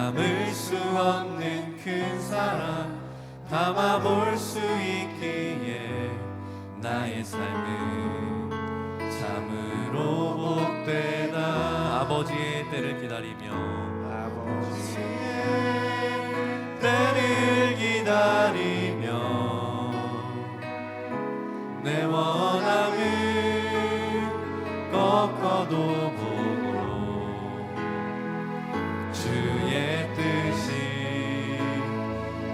담을 수 없는 큰 사랑 담아볼 수 있기에 나의 삶은 참으로 복되다. 아버지의 때를 기다리며 때를 기다리며 내 원함을 꺾어도 보고 주의 뜻이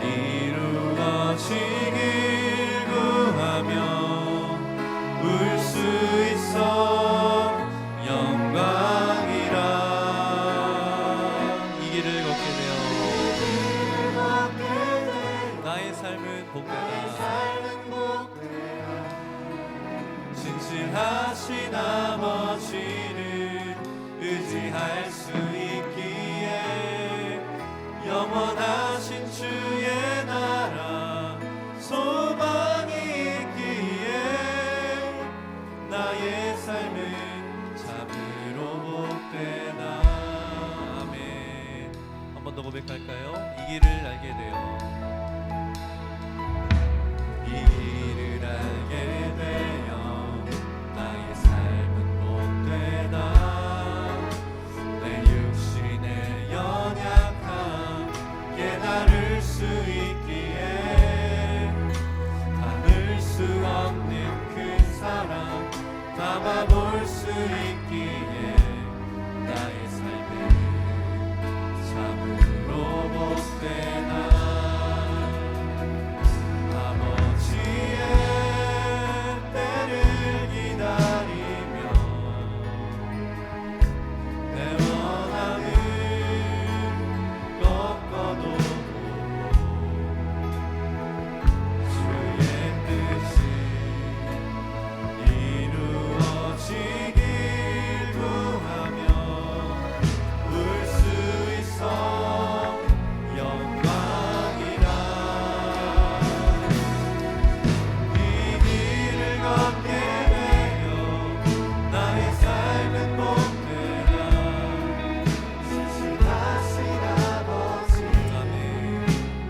이루어지길 구하며 울 수 있어 영광이라. 이 길을 걷게 되어 나의 삶은 복되다. 진실하신 아버지를 의지할 수 있기에 영원하신 주의 나라 소망이 있기에 나의 삶은 참으로 복되다. 아멘. 한 번 더 고백할까요? 이 길을 알게 되어 이 길을 알게 되어 나의 삶은 복되다. 내 육신의 연약함 깨달을 수 있기에 담을 수 없는 큰 사랑 담아볼 수 있기에 나의 삶은 참으로 복되다. 아버지의 때를 기다리며 내 원함을 꺾어도 주의 뜻이 이루어지길 구하며 울 수 있어 영광이라. 이 길을 걷게 되어 나의 삶은 복되다. 진실하신 아버지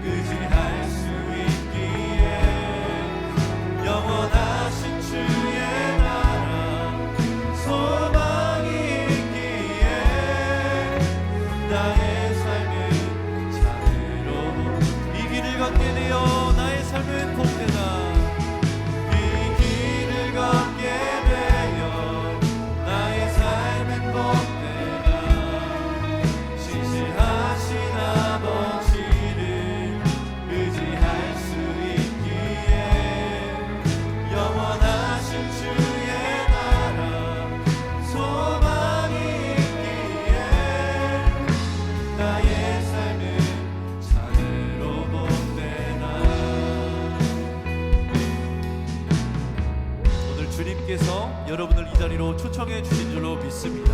의지할 수 있기에 영원하신 주의 나라 소망이 있기에 나의 삶은 참으로 이 길을 걷게 되어 나의 삶은 복되다. 이 길을 걷게 되어 나의 삶은 복되다. 진실하신 아버지를 의지할 수 있기에 영원하신 주의 나라 소망이 있기에 나의 삶은 참으로 복되다. 오늘 주님께서 여러분을 이 자리로 초청해 주신 줄로 믿습니다.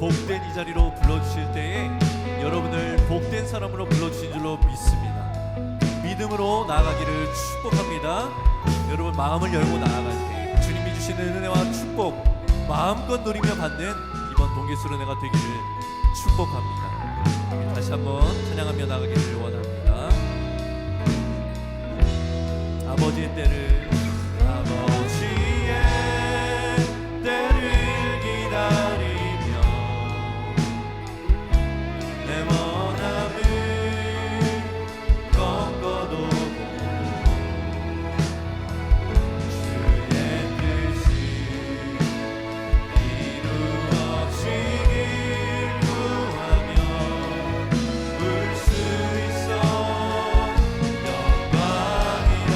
복된 이 자리로 불러주실 때에 여러분을 복된 사람으로 불러주신 줄로 믿습니다. 믿음으로 나아가기를 축복합니다. 여러분 마음을 열고 나아갈 때 주님이 주시는 은혜와 축복 마음껏 누리며 받는 이번 동계수련회가 되기를 축복합니다. 다시 한번 찬양하며 나가기를 원합니다. 아버지의 때를 기다리며 내 원함을 꺾어도 주의 뜻이 이루어지길 구하며 울 수 있어 영광이라.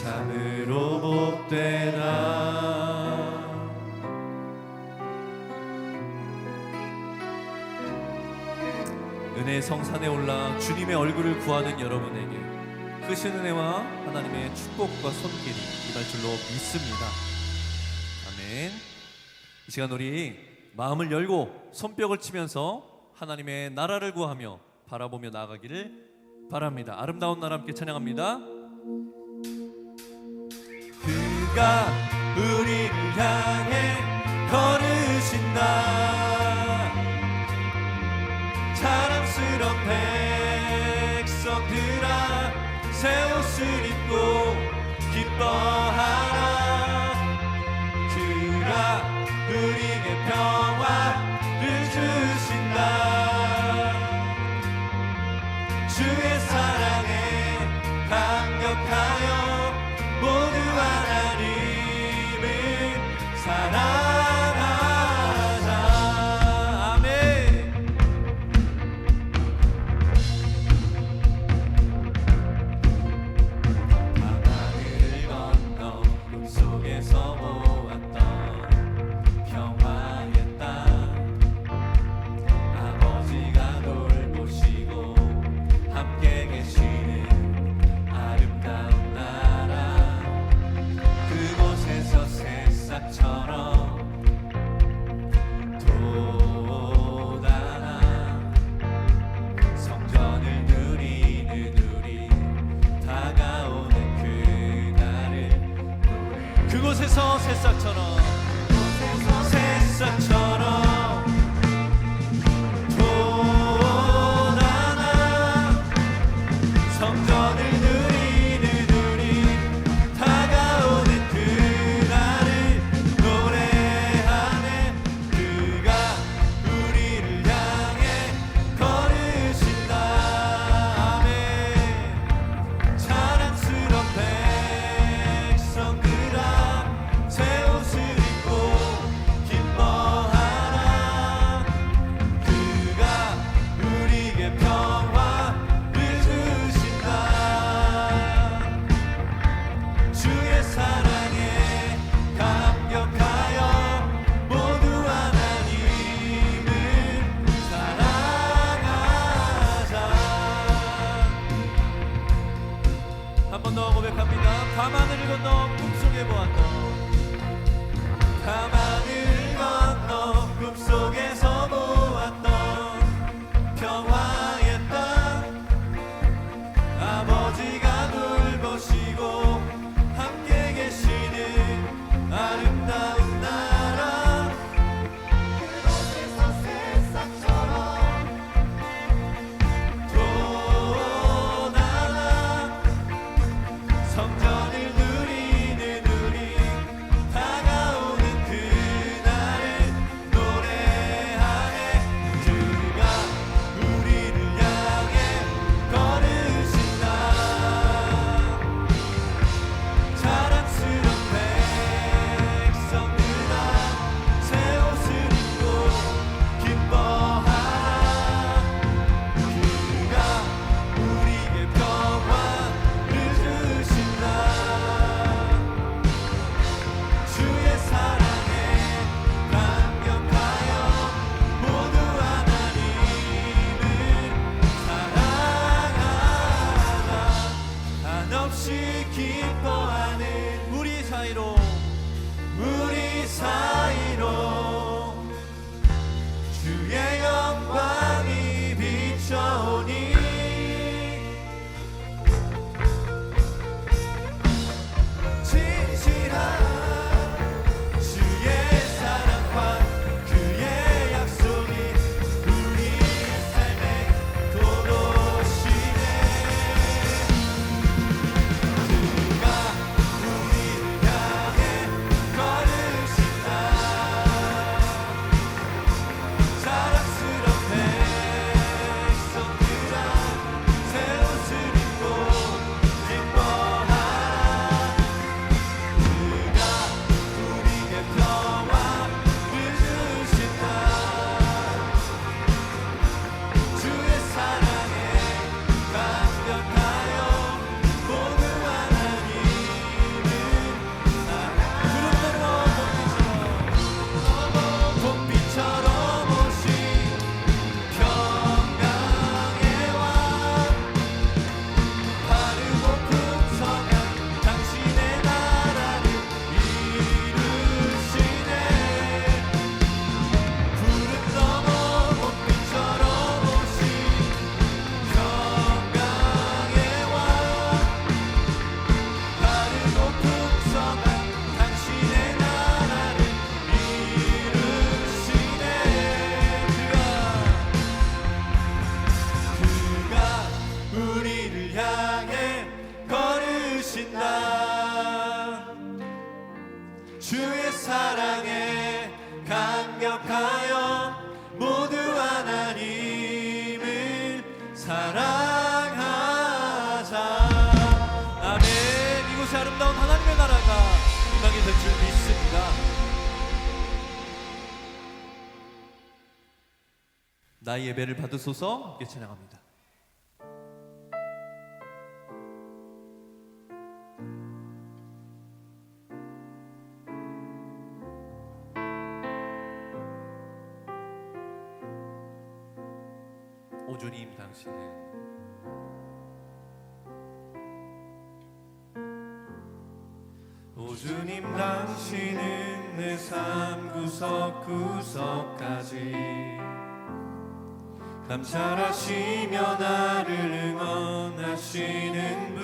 참으로 복되다. 은혜의 성산에 올라 주님의 얼굴을 구하는 여러분에게 크신 은혜와 하나님의 축복과 손길이 임할 줄로 믿습니다. 아멘. 이 시간 우리 마음을 열고 손뼉을 치면서 하나님의 나라를 구하며 바라보며 나아가기를 바랍니다. 아름다운 나라 함께 찬양합니다. 그가 우리를 향해 걸으신다. 자랑스러운 백성들아 새 옷을 입고 기뻐하라. 그가 우리에게 평화를 주신다. 주의 사랑에 감격하여 모두 하나님을 사랑하자. 아멘. 바다를 건너 꿈속에서 보았던 평화의 땅, 아버지가 돌보시고 함께 계시는 아름다운 나라. 그곳에서 새싹처럼 돋아나 성전을 누리는 우리 다가오는 그날을 그곳에서 새싹처럼 돋아나 성전을 누리는 우리 다가오는 그날을 노래하네. 그가 우리를 향해 걸으신다. 아멘. 자랑스러운 백성들아 새 옷을 입고 기뻐하라. 그가 우리에게 평화를 주신다. 주의 사랑에 감격하여 모두 하나님을 사랑하자. 한 번 더 고백합니다. 밤하늘을 건너 꿈속에 보았던 밤하늘 건너 꿈속에서 보았던 평화의 땅, 아버지가 돌보시고 함께 계시는 아름다운 나라. 그곳에서 새싹처럼 돋아나 성전을 누리는 우리 다가오는 그날을 노래하네. 그가 우리를 향해 걸으신다. 자랑스러운 백성들아 새 옷을 입고 기뻐하라. 그가 우리에게 평화를 주신다. 주의 사랑에 감격하여 모두 하나님을 사랑하라. 한없이 기뻐하는 우리 사이로 주의 영광이 비춰오니 진실한 주의 사랑과 그의 약속이 우리 삶에 도로시네. 그가 우리를 향해 나의 예배를 받으소서. 함께 찬양합니다. 오 주님 당신은 오 주님 당신은 내 삶 구석구석까지 감찰하시며 나를 응원하시는 분,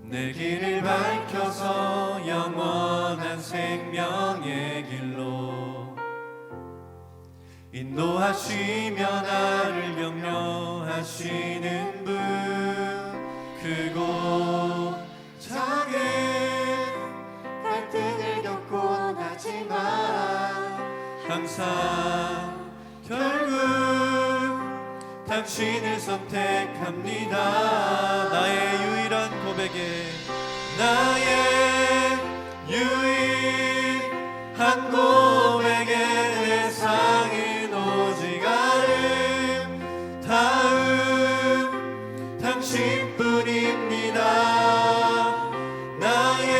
내 길을 밝혀서 영원한 생명의 길로 인도하시며 나를 격려하시는 분, 크고 작은 갈등을 겪곤 하지만 항상 결국 당신을 선택합니다. 나의 유일한 고백에 나의 유일한 고백의 대상은 오직 아름다운 당신뿐입니다. 나의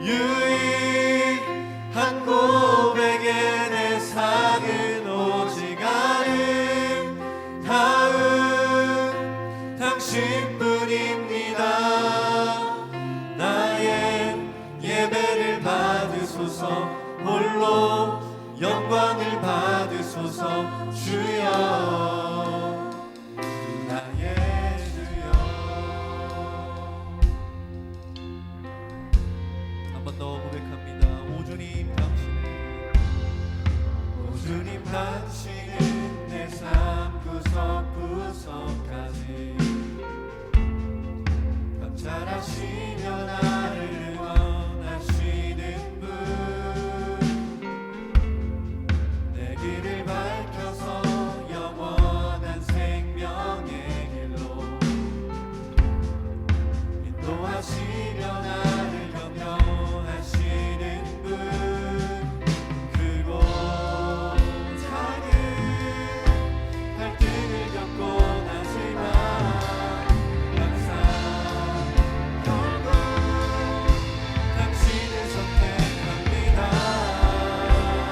유일한 고백의 대상은 오직 아름다운 당신뿐입니다. 나의 예배를 받으소서, 홀로 영광을 받으소서. 주여 나의 주여. 한 번 더 고백합니다. 오 주님 당신은 오 주님 당신은 내 삶 구석구석까지 감찰하시며 나를 응원하시는 분, 내 길을 밝혀서 영원한 생명의 길로 인도하시며 나를 격려하시는 분, 크고 작은 갈등을 겪곤 하지만 항상 결국 당신을 선택합니다.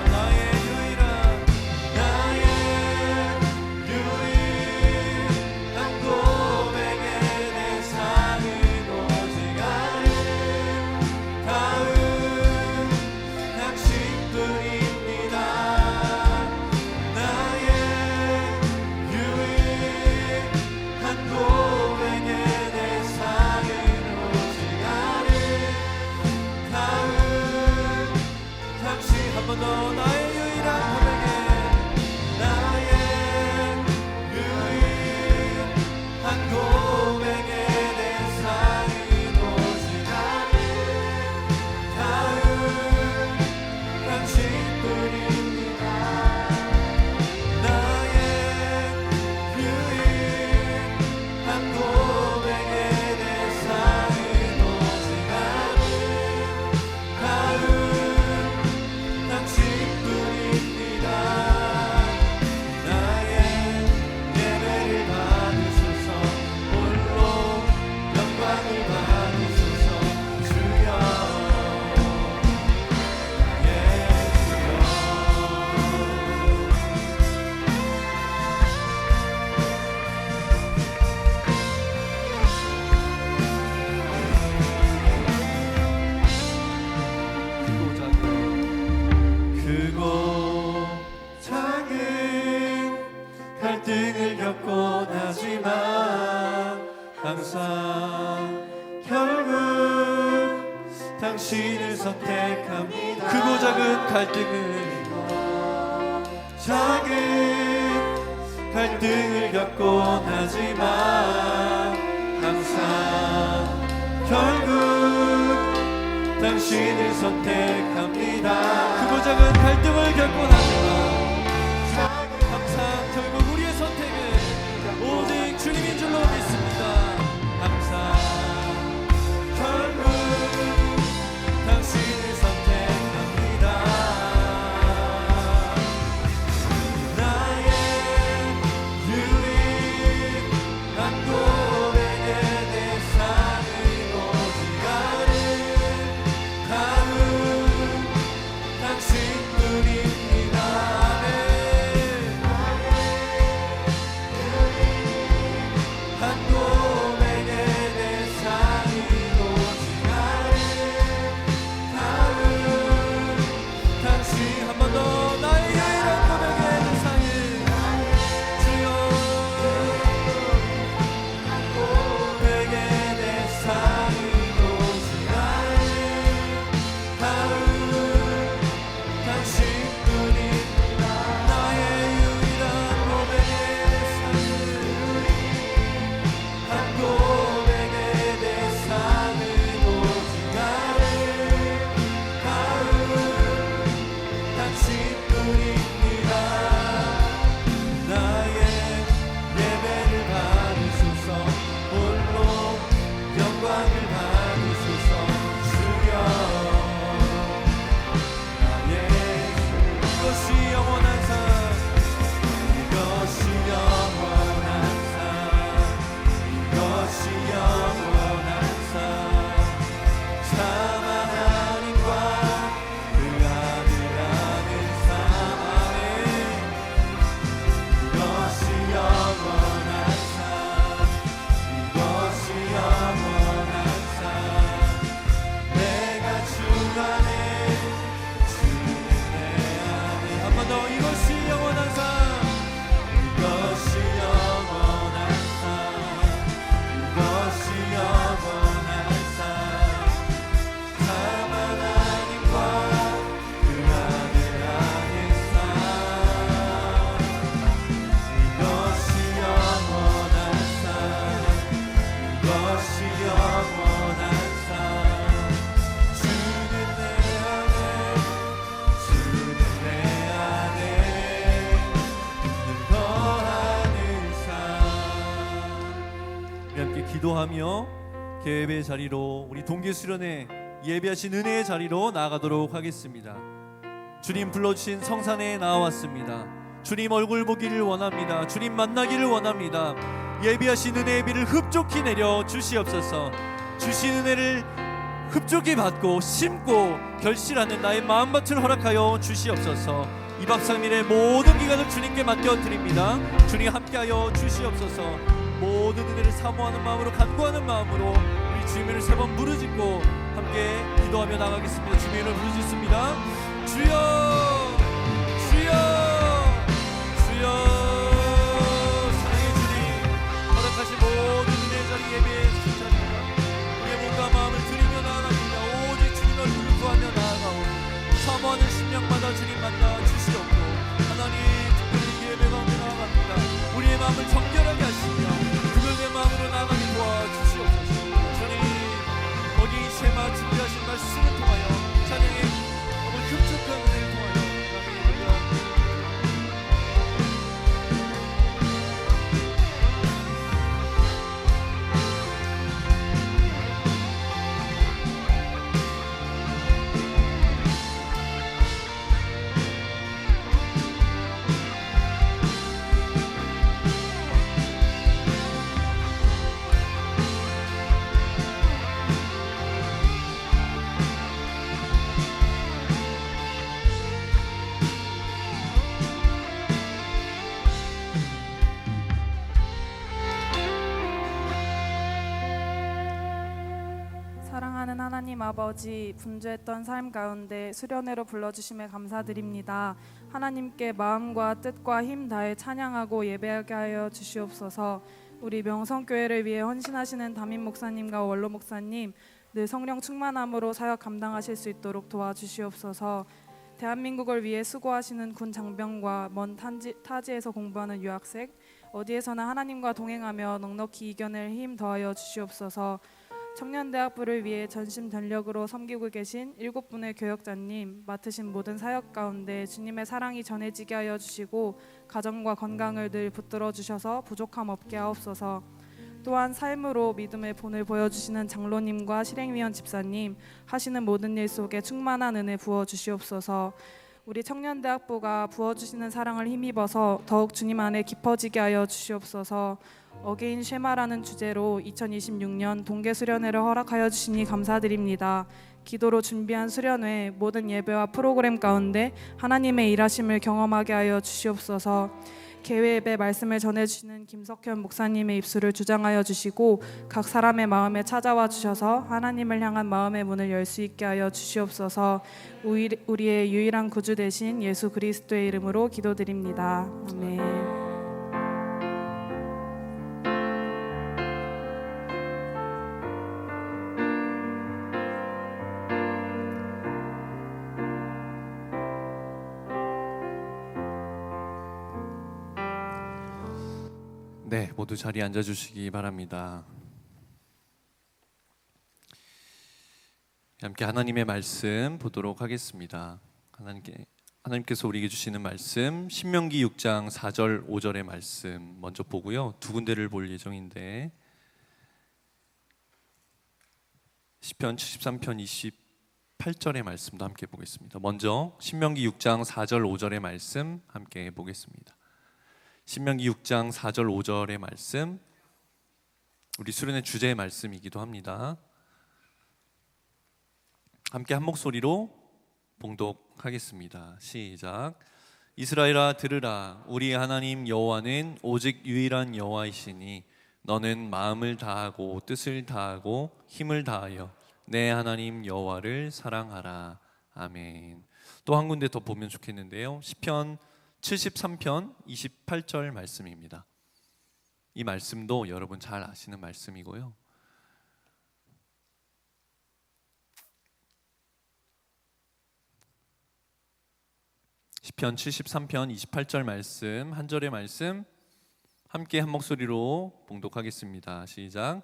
나의 유일한 고백의 대상은 오직 아름다운 당신뿐입니다. 나의 유일한 고백의 대상은 오직 아름다운 당신. 한 번 더 나의 유일한 고백에 나의 유일한 고백의 대상은 오직 아름다운 당신뿐입니다. 나의 유일한 고백의 대상은 오직 아름다운 당신뿐입니다. 나의 예배를 받으소서, 홀로 영광을 받으소서. 주여 나의 주여. 크고 작은 크고 작은 갈등을 겪곤 하지만 항상 결국 당신을 선택합니다. 크고 작은 갈등을 작은 갈등을 겪곤 하지만 항상 결국 당신을 선택합니다. 크고 작은 갈등을 겪곤 하지만 항상 결국 우리의 선택은 오직 주님인 줄로 믿습니다. 항상 결국 당신을 선택합니다. 영원한 삶 하나님과 그 아들 아는 삶 안에 이것이 영원한 삶 이것이 영원한 삶 내가 주 안에 주는 내 안에 한 번 더 이것이 영원한 삶 이것이 영원한 삶 이것이 영원한 삶 하나님과 그 아들 안의 삶 이것이 영원한 삶 이것이 영원한 삶 주는 내 안에 주는 내 안에 있는 거하는 삶 우리 함께 기도하며 예배 자리로 우리 동계 수련회 예배하신 은혜의 자리로 나아가도록 하겠습니다. 주님 불러주신 성산에 나왔습니다. 주님 얼굴 보기를 원합니다. 주님 만나기를 원합니다. 예배하신 은혜의 비를 흡족히 내려 주시옵소서. 주신 은혜를 흡족히 받고 심고 결실하는 나의 마음밭을 허락하여 주시옵소서. 2박 3일의 모든 기간을 주님께 맡겨드립니다. 주님 함께하여 주시옵소서. 모든 은혜를 사모하는 마음으로 간구하는 마음으로 우리 주님의 이름을 3번 부르짖고 함께 기도하며 나가겠습니다. 주님의 이름을 부르짖습니다. 주여 주여 주여. 사랑의 주님 허락하신 모든 은혜의 자리 예배에 주차합니다. 우리의 몸과 마음을 드리며 나아갑니다. 오직 주님 얼굴을 구하며 나아가오니 사모하는 심령마다 주님 만나 주시옵고 하나님 특별히 예배 가운데 나아갑니다. 우리의 마음을 정결하게 하시며 그들의 마음으로 나아가게 도와주시옵소서. 주님 어디 쉐마 준비하신 말씀을 통하여 찬양의 흡족한 은혜를 통하여 할렐루야. 사랑하는 하나님 아버지, 분주했던 삶 가운데 수련회로 불러주심에 감사드립니다. 하나님께 마음과 뜻과 힘 다해 찬양하고 예배하게 하여 주시옵소서. 우리 명성교회를 위해 헌신하시는 담임 목사님과 원로 목사님 늘 성령 충만함으로 사역 감당하실 수 있도록 도와주시옵소서. 대한민국을 위해 수고하시는 군 장병과 먼 타지에서 공부하는 유학생, 어디에서나 하나님과 동행하며 넉넉히 이겨낼 힘 더하여 주시옵소서. 청년대학부를 위해 전심전력으로 섬기고 계신 7분의 교역자님, 맡으신 모든 사역 가운데 주님의 사랑이 전해지게 하여 주시고 가정과 건강을 늘 붙들어 주셔서 부족함 없게 하옵소서. 또한 삶으로 믿음의 본을 보여주시는 장로님과 실행위원 집사님, 하시는 모든 일 속에 충만한 은혜 부어주시옵소서. 우리 청년대학부가 부어주시는 사랑을 힘입어서 더욱 주님 안에 깊어지게 하여 주시옵소서. 어게인 쉐마라는 주제로 2026년 동계 수련회를 허락하여 주시니 감사드립니다. 기도로 준비한 수련회 모든 예배와 프로그램 가운데 하나님의 일하심을 경험하게 하여 주시옵소서. 개회 예배 말씀을 전해주시는 김석현 목사님의 입술을 주장하여 주시고 각 사람의 마음에 찾아와 주셔서 하나님을 향한 마음의 문을 열 수 있게 하여 주시옵소서. 우리의 유일한 구주 되신 예수 그리스도의 이름으로 기도드립니다. 아멘. 네, 모두 자리에 앉아주시기 바랍니다. 함께 하나님의 말씀 보도록 하겠습니다. 하나님께서 우리에게 주시는 말씀 신명기 6장 4절 5절의 말씀 먼저 보고요. 두 군데를 볼 예정인데 시편 73편 28절의 말씀도 함께 보겠습니다. 먼저 신명기 6장 4절 5절의 말씀 함께 보겠습니다. 신명기 6장 4절 5절의 말씀 우리 수련의 주제의 말씀이기도 합니다. 함께 한 목소리로 봉독하겠습니다. 시작. 이스라엘아 들으라. 우리 하나님 여호와는 오직 유일한 여호와이시니 너는 마음을 다하고 뜻을 다하고 힘을 다하여 내 하나님 여호와를 사랑하라. 아멘. 또 한 군데 더 보면 좋겠는데요. 시편 73편 28절 말씀입니다. 이 말씀도 여러분 잘 아시는 말씀이고요. 시편 73편 28절 말씀, 한 절의 말씀 함께 한 목소리로 봉독하겠습니다. 시작.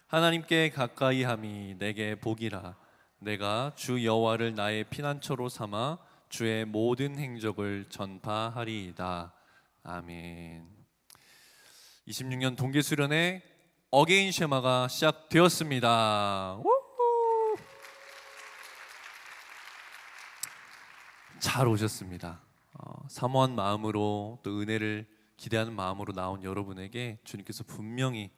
하나님께 가까이 함이 내게 복이라. 내가 주 여호와를 나의 피난처로 삼아 주의 모든 행적을 전파하리이다. 아멘. 26년 동계수련회 어게인 쉐마가 시작되었습니다. 우후! 잘 오셨습니다. 사모한 마음으로 또 은혜를 기대하는 마음으로 나온 여러분에게 주님께서 분명히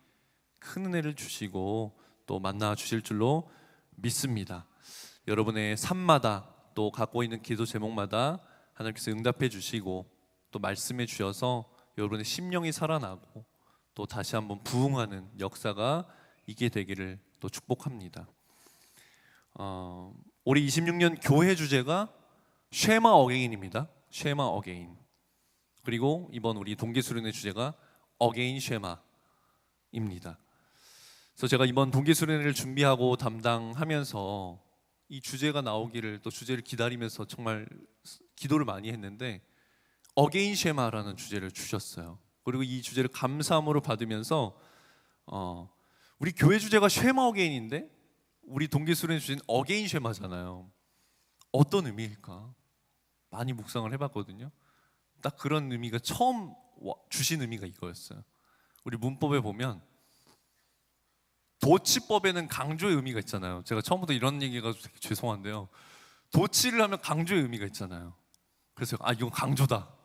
큰 은혜를 주시고 또 만나 주실 줄로 믿습니다. 여러분의 삶마다 또 갖고 있는 기도 제목마다 하나님께서 응답해 주시고 또 말씀해 주셔서 여러분의 심령이 살아나고 또 다시 한번 부흥하는 역사가 있게 되기를 또 축복합니다. 올해 26년 교회 주제가 쉐마 어게인입니다. 쉐마 어게인. 그리고 이번 우리 동계수련의 주제가 어게인 쉐마입니다. 그래서 제가 이번 동계수련회를 준비하고 담당하면서 이 주제가 나오기를 또 주제를 기다리면서 정말 기도를 많이 했는데 어게인 쉐마라는 주제를 주셨어요. 그리고 이 주제를 감사함으로 받으면서 우리 교회 주제가 쉐마 어게인인데 우리 동계수련회 주제는 어게인 쉐마잖아요. 어떤 의미일까? 많이 묵상을 해봤거든요. 딱 그런 의미가 처음 주신 의미가 이거였어요. 우리 문법에 보면 도치법에는 강조의 의미가 있잖아요. 제가 처음부터 이런 얘기가 되게 죄송한데요. 도치를 하면 강조의 의미가 있잖아요. 그래서 이건 강조다.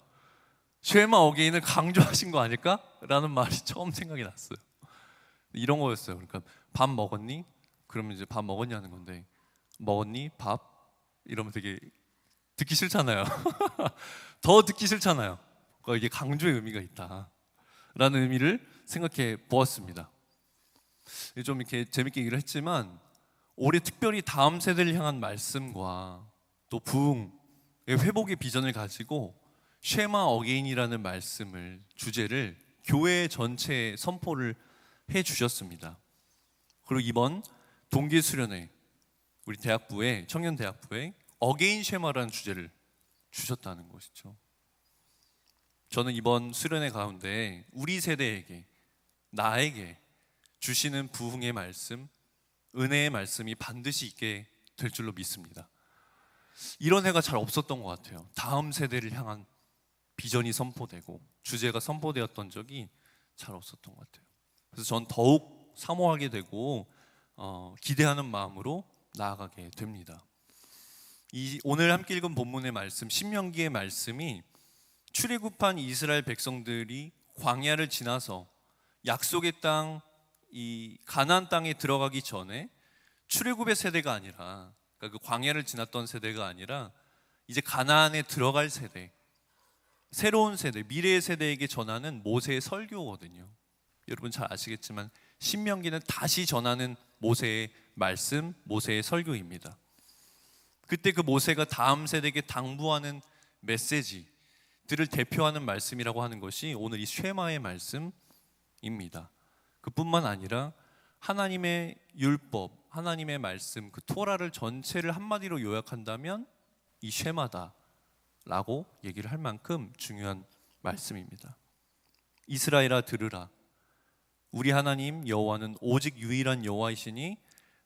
쉐마 어게인을 강조하신 거 아닐까? 라는 말이 처음 생각이 났어요. 이런 거였어요. 그러니까 밥 먹었니? 그러면 이제 밥 먹었냐는 건데 먹었니? 밥? 이러면 되게 듣기 싫잖아요. 더 듣기 싫잖아요. 그러니까 이게 강조의 의미가 있다 라는 의미를 생각해 보았습니다. 좀 이렇게 재밌게 얘기를 했지만 올해 특별히 다음 세대를 향한 말씀과 또 부흥의 회복의 비전을 가지고 쉐마 어게인이라는 말씀을 주제를 교회 전체에 선포를 해 주셨습니다. 그리고 이번 동계수련회 우리 대학부에 청년대학부에 어게인 쉐마라는 주제를 주셨다는 것이죠. 저는 이번 수련회 가운데 우리 세대에게 나에게 주시는 부흥의 말씀, 은혜의 말씀이 반드시 있게 될 줄로 믿습니다. 이런 해가 잘 없었던 것 같아요. 다음 세대를 향한 비전이 선포되고 주제가 선포되었던 적이 잘 없었던 것 같아요. 그래서 전 더욱 사모하게 되고 기대하는 마음으로 나아가게 됩니다. 오늘 함께 읽은 본문의 말씀, 신명기의 말씀이 출애굽한 이스라엘 백성들이 광야를 지나서 약속의 땅, 이 가나안 땅에 들어가기 전에 출애굽의 세대가 아니라, 그러니까 그 광야를 지났던 세대가 아니라 이제 가나안에 들어갈 세대, 새로운 세대, 미래의 세대에게 전하는 모세의 설교거든요. 여러분 잘 아시겠지만 신명기는 다시 전하는 모세의 말씀, 모세의 설교입니다. 그때 그 모세가 다음 세대에게 당부하는 메시지들을 대표하는 말씀이라고 하는 것이 오늘 이 쉐마의 말씀입니다. 그뿐만 아니라 하나님의 율법, 하나님의 말씀, 그 토라를 전체를 한마디로 요약한다면 이 쉐마다라고 얘기를 할 만큼 중요한 말씀입니다. 이스라엘아 들으라. 우리 하나님 여호와는 오직 유일한 여호와이시니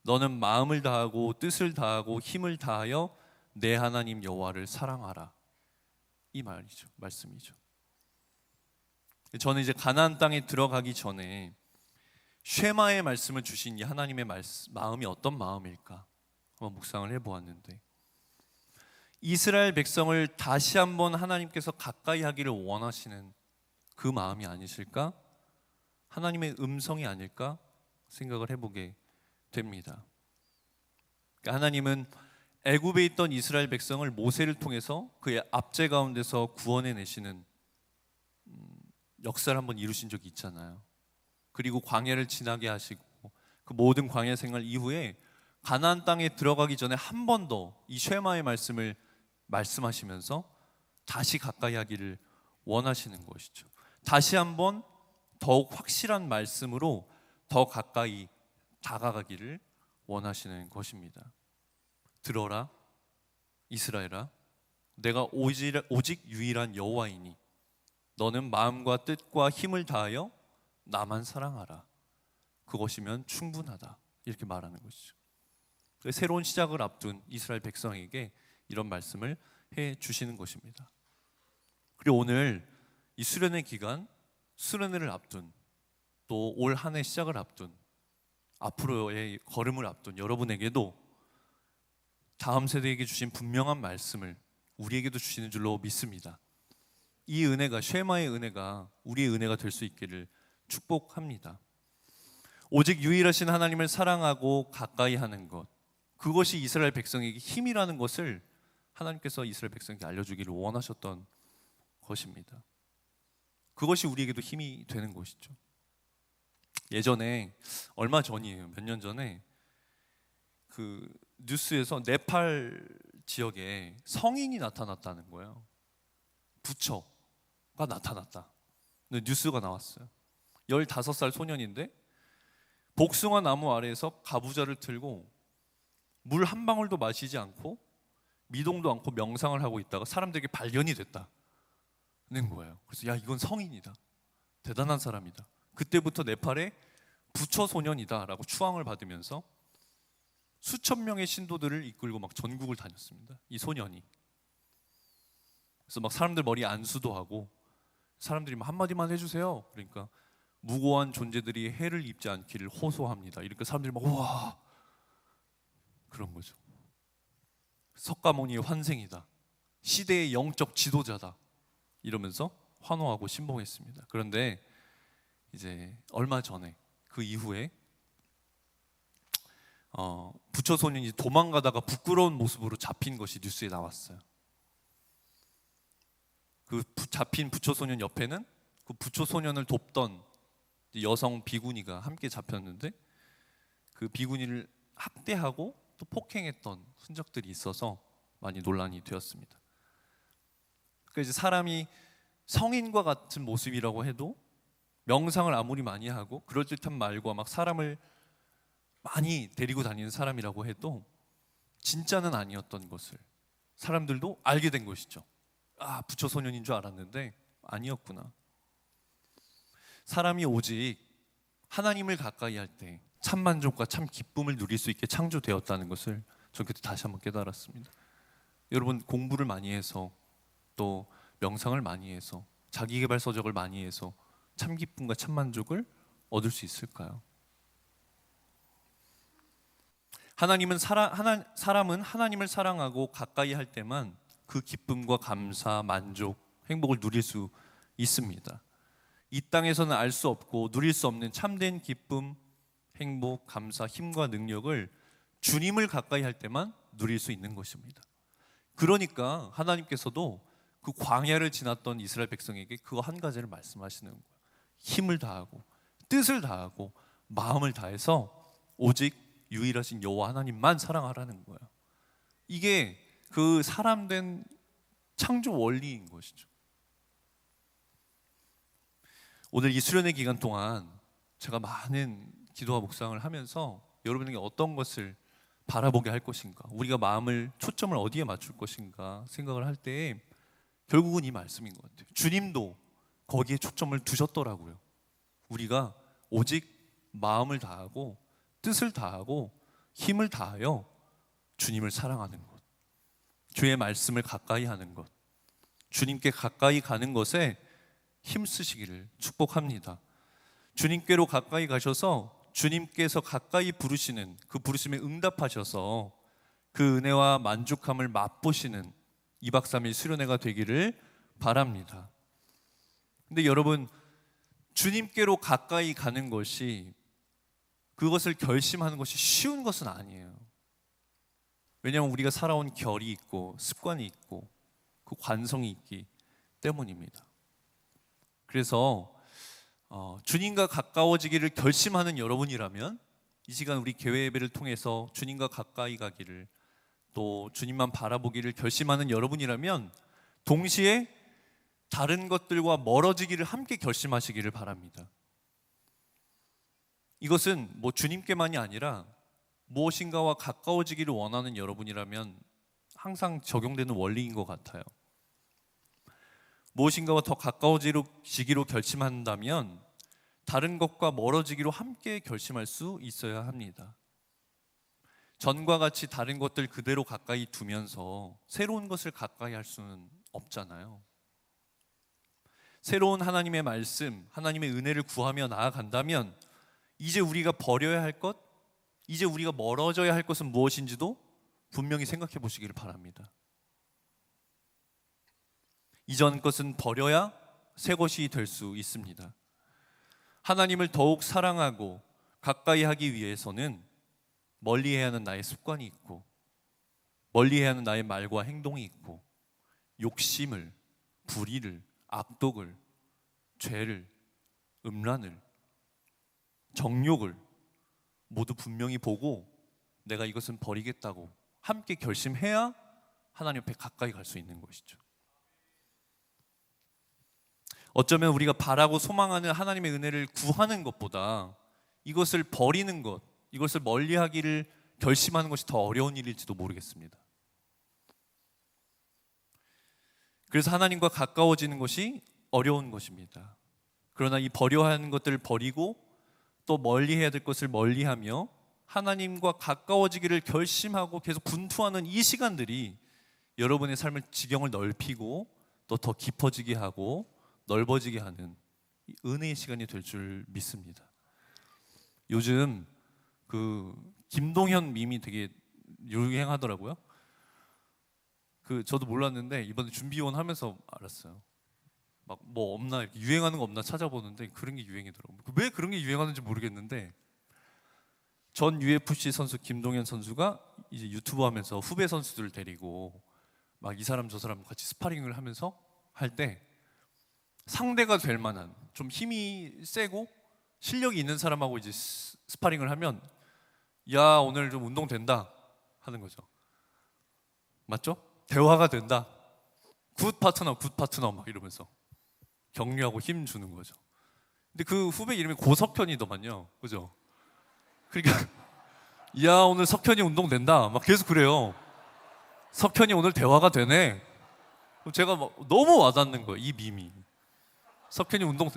너는 마음을 다하고 뜻을 다하고 힘을 다하여 내 하나님 여호와를 사랑하라. 이 말씀이죠. 저는 이제 가나안 땅에 들어가기 전에 쉐마의 말씀을 주신 이 하나님의 마음이 어떤 마음일까 한번 묵상을 해보았는데, 이스라엘 백성을 다시 한번 하나님께서 가까이 하기를 원하시는 그 마음이 아니실까? 하나님의 음성이 아닐까? 생각을 해보게 됩니다. 그러니까 하나님은 애굽에 있던 이스라엘 백성을 모세를 통해서 그의 압제 가운데서 구원해 내시는 역사를 한번 이루신 적이 있잖아요. 그리고 광야를 지나게 하시고 그 모든 광야 생활 이후에 가나안 땅에 들어가기 전에 한 번 더 이 쉐마의 말씀을 말씀하시면서 다시 가까이 하기를 원하시는 것이죠. 다시 한번 더욱 확실한 말씀으로 더 가까이 다가가기를 원하시는 것입니다. 들어라 이스라엘아, 내가 오직 유일한 여호와이니 너는 마음과 뜻과 힘을 다하여 나만 사랑하라. 그것이면 충분하다. 이렇게 말하는 것이죠. 새로운 시작을 앞둔 이스라엘 백성에게 이런 말씀을 해 주시는 것입니다. 그리고 오늘 이 수련회 기간, 수련회를 앞둔, 또 올 한 해 시작을 앞둔, 앞으로의 걸음을 앞둔 여러분에게도 다음 세대에게 주신 분명한 말씀을 우리에게도 주시는 줄로 믿습니다. 이 은혜가, 쉐마의 은혜가 우리의 은혜가 될 수 있기를 축복합니다. 오직 유일하신 하나님을 사랑하고 가까이 하는 것, 그것이 이스라엘 백성에게 힘이라는 것을 하나님께서 이스라엘 백성에게 알려주기를 원하셨던 것입니다. 그것이 우리에게도 힘이 되는 것이죠. 예전에 얼마 전이에요. 몇 년 전에 그 뉴스에서 네팔 지역에 성인이 나타났다는 거예요. 부처가 나타났다. 뉴스가 나왔어요. 15살 소년인데 복숭아 나무 아래에서 가부좌를 틀고 물 한 방울도 마시지 않고 미동도 않고 명상을 하고 있다가 사람들에게 발견이 됐다는 거예요. 그래서 야, 이건 성인이다. 대단한 사람이다. 그때부터 네팔의 부처 소년이다라고 추앙을 받으면서 수천 명의 신도들을 이끌고 막 전국을 다녔습니다. 이 소년이. 그래서 막 사람들 머리 안수도 하고 사람들이 막 한마디만 해주세요. 그러니까 무고한 존재들이 해를 입지 않기를 호소합니다. 이러니까 사람들이 막 우와 그런 거죠. 석가모니의 환생이다. 시대의 영적 지도자다. 이러면서 환호하고 신봉했습니다. 그런데 이제 얼마 전에 그 이후에 부처 소년이 도망가다가 부끄러운 모습으로 잡힌 것이 뉴스에 나왔어요. 그 잡힌 부처 소년 옆에는 그 부처 소년을 돕던 여성 비구니가 함께 잡혔는데 그 비구니를 학대하고 또 폭행했던 흔적들이 있어서 많이 논란이 되었습니다. 그러니까 이제 사람이 성인과 같은 모습이라고 해도 명상을 아무리 많이 하고 그럴듯한 말과 막 사람을 많이 데리고 다니는 사람이라고 해도 진짜는 아니었던 것을 사람들도 알게 된 것이죠. 아, 부처 소년인 줄 알았는데 아니었구나. 사람이 오직 하나님을 가까이 할 때 참 만족과 참 기쁨을 누릴 수 있게 창조되었다는 것을 저는 그때 다시 한번 깨달았습니다. 여러분, 공부를 많이 해서 또 명상을 많이 해서 자기계발 서적을 많이 해서 참 기쁨과 참 만족을 얻을 수 있을까요? 사람은 하나님을 사랑하고 가까이 할 때만 그 기쁨과 감사, 만족, 행복을 누릴 수 있습니다. 이 땅에서는 알 수 없고 누릴 수 없는 참된 기쁨, 행복, 감사, 힘과 능력을 주님을 가까이 할 때만 누릴 수 있는 것입니다. 그러니까 하나님께서도 그 광야를 지났던 이스라엘 백성에게 그거 한 가지를 말씀하시는 거예요. 힘을 다하고 뜻을 다하고 마음을 다해서 오직 유일하신 여호와 하나님만 사랑하라는 거예요. 이게 그 사람된 창조 원리인 것이죠. 오늘 이 수련회 기간 동안 제가 많은 기도와 묵상을 하면서 여러분에게 어떤 것을 바라보게 할 것인가, 우리가 마음을 초점을 어디에 맞출 것인가 생각을 할 때 결국은 이 말씀인 것 같아요. 주님도 거기에 초점을 두셨더라고요. 우리가 오직 마음을 다하고 뜻을 다하고 힘을 다하여 주님을 사랑하는 것, 주의 말씀을 가까이 하는 것, 주님께 가까이 가는 것에 힘쓰시기를 축복합니다. 주님께로 가까이 가셔서 주님께서 가까이 부르시는 그 부르심에 응답하셔서 그 은혜와 만족함을 맛보시는 2박 3일 수련회가 되기를 바랍니다. 근데 여러분, 주님께로 가까이 가는 것이 그것을 결심하는 것이 쉬운 것은 아니에요. 왜냐하면 우리가 살아온 결이 있고 습관이 있고 그 관성이 있기 때문입니다. 그래서 주님과 가까워지기를 결심하는 여러분이라면 이 시간 우리 교회 예배를 통해서 주님과 가까이 가기를, 또 주님만 바라보기를 결심하는 여러분이라면 동시에 다른 것들과 멀어지기를 함께 결심하시기를 바랍니다. 이것은 뭐 주님께만이 아니라 무엇인가와 가까워지기를 원하는 여러분이라면 항상 적용되는 원리인 것 같아요. 무엇인가와 더 가까워지기로 결심한다면 다른 것과 멀어지기로 함께 결심할 수 있어야 합니다. 전과 같이 다른 것들 그대로 가까이 두면서 새로운 것을 가까이 할 수는 없잖아요. 새로운 하나님의 말씀, 하나님의 은혜를 구하며 나아간다면 이제 우리가 버려야 할 것, 이제 우리가 멀어져야 할 것은 무엇인지도 분명히 생각해 보시기를 바랍니다. 이전 것은 버려야 새 것이 될 수 있습니다. 하나님을 더욱 사랑하고 가까이 하기 위해서는 멀리해야 하는 나의 습관이 있고, 멀리해야 하는 나의 말과 행동이 있고, 욕심을, 불의를, 악독을, 죄를, 음란을, 정욕을 모두 분명히 보고 내가 이것은 버리겠다고 함께 결심해야 하나님 앞에 가까이 갈 수 있는 것이죠. 어쩌면 우리가 바라고 소망하는 하나님의 은혜를 구하는 것보다 이것을 버리는 것, 이것을 멀리하기를 결심하는 것이 더 어려운 일일지도 모르겠습니다. 그래서 하나님과 가까워지는 것이 어려운 것입니다. 그러나 이 버려야 하는 것들을 버리고 또 멀리해야 될 것을 멀리하며 하나님과 가까워지기를 결심하고 계속 분투하는 이 시간들이 여러분의 삶의 지경을 넓히고 또 더 깊어지게 하고 넓어지게 하는 은혜의 시간이 될 줄 믿습니다. 요즘 그 김동현 밈이 되게 유행하더라고요. 저도 몰랐는데 이번에 준비원 하면서 알았어요. 막 뭐 없나, 이렇게 유행하는 거 없나 찾아보는데 그런 게 유행이더라고요. 왜 그런 게 유행하는지 모르겠는데 전 UFC 선수 김동현 선수가 이제 유튜브 하면서 후배 선수들을 데리고 막 이 사람 저 사람 같이 스파링을 하면서 할 때 상대가 될 만한 좀 힘이 세고 실력이 있는 사람하고 이제 스파링을 하면 야 오늘 좀 운동 된다 하는 거죠. 맞죠? 대화가 된다. 굿 파트너 막 이러면서 격려하고 힘 주는 거죠. 근데 그 후배 이름이 고석현이더만요. 그죠? 그러니까 야 오늘 석현이 운동 된다 막 계속 그래요. 석현이 오늘 대화가 되네. 그럼 제가 막 너무 와닿는 거예요. 이 밈이. 석현이 운동,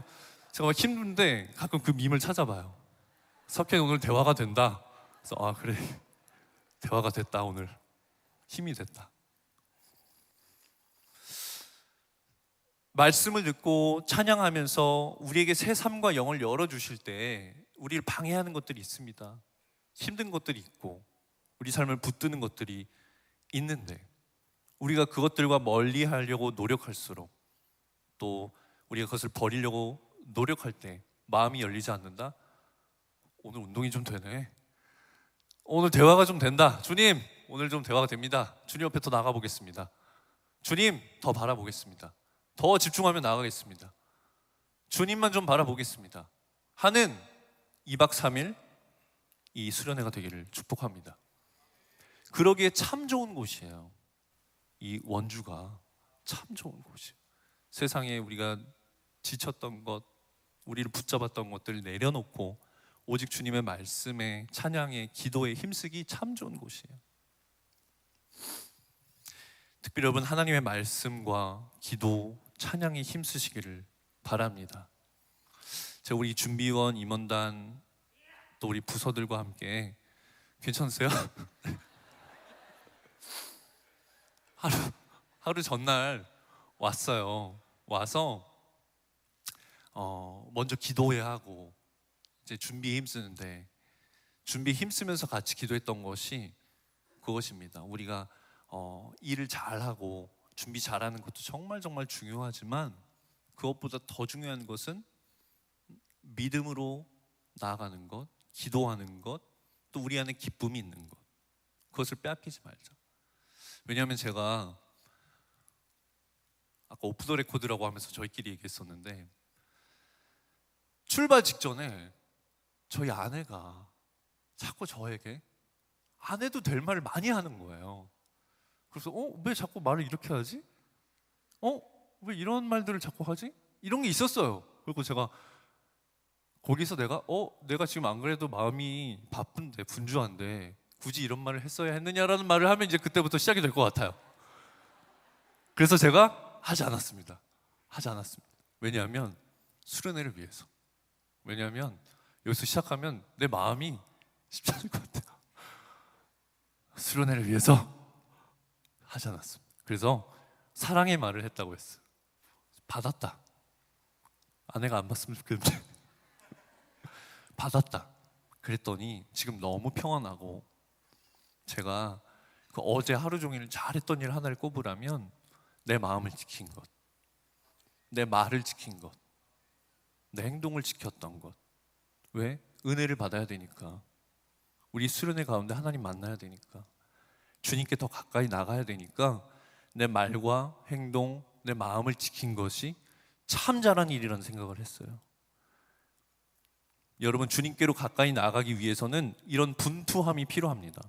제가 막 힘든데 가끔 그 밈을 찾아봐요. 석현이 오늘 대화가 된다. 그래서 아 그래 대화가 됐다. 오늘 힘이 됐다. 말씀을 듣고 찬양하면서 우리에게 새 삶과 영을 열어주실 때 우리를 방해하는 것들이 있습니다. 힘든 것들이 있고 우리 삶을 붙드는 것들이 있는데 우리가 그것들과 멀리 하려고 노력할수록 또 우리가 그것을 버리려고 노력할 때 마음이 열리지 않는다. 오늘 운동이 좀 되네. 오늘 대화가 좀 된다. 주님 오늘 좀 대화가 됩니다. 주님 옆에 더 나가보겠습니다. 주님 더 바라보겠습니다. 더 집중하며 나가겠습니다. 주님만 좀 바라보겠습니다 하는 2박 3일 이 수련회가 되기를 축복합니다. 그러기에 참 좋은 곳이에요. 이 원주가 참 좋은 곳이에요. 세상에 우리가 지쳤던 것, 우리를 붙잡았던 것들을 내려놓고 오직 주님의 말씀에, 찬양에, 기도에 힘쓰기 참 좋은 곳이에요. 특별히 여러분 하나님의 말씀과 기도, 찬양에 힘쓰시기를 바랍니다. 제가 우리 준비원, 임원단 또 우리 부서들과 함께 괜찮으세요? 하루 전날 왔어요. 와서 먼저 기도해야 하고 이제 준비에 힘쓰는데 준비 힘쓰면서 같이 기도했던 것이 그것입니다. 우리가 일을 잘하고 준비 잘하는 것도 정말 중요하지만 그것보다 더 중요한 것은 믿음으로 나아가는 것, 기도하는 것, 또 우리 안에 기쁨이 있는 것, 그것을 빼앗기지 말자. 왜냐하면 제가 아까 오프 더 레코드라고 하면서 저희끼리 얘기했었는데, 출발 직전에 저희 아내가 자꾸 저에게 안 해도 될 말을 많이 하는 거예요. 그래서 왜 자꾸 말을 이렇게 하지? 왜 이런 말들을 자꾸 하지? 이런 게 있었어요. 그리고 제가 거기서 내가 지금 안 그래도 마음이 바쁜데 분주한데 굳이 이런 말을 했어야 했느냐라는 말을 하면 이제 그때부터 시작이 될 것 같아요. 그래서 제가 하지 않았습니다. 왜냐하면 수련회를 위해서. 왜냐하면 여기서 시작하면 내 마음이 쉽지 않을 것 같아요. 수련회를 위해서 하지 않았습니다. 그래서 사랑의 말을 했다고 했어요. 받았다. 아내가 안 받으면 좋겠는데 받았다. 그랬더니 지금 너무 평안하고, 제가 그 어제 하루 종일 잘했던 일 하나를 꼽으라면 내 마음을 지킨 것, 내 말을 지킨 것, 내 행동을 지켰던 것. 왜? 은혜를 받아야 되니까. 우리 수련회 가운데 하나님 만나야 되니까. 주님께 더 가까이 나가야 되니까 내 말과 행동, 내 마음을 지킨 것이 참 잘한 일이라는 생각을 했어요. 여러분, 주님께로 가까이 나가기 위해서는 이런 분투함이 필요합니다.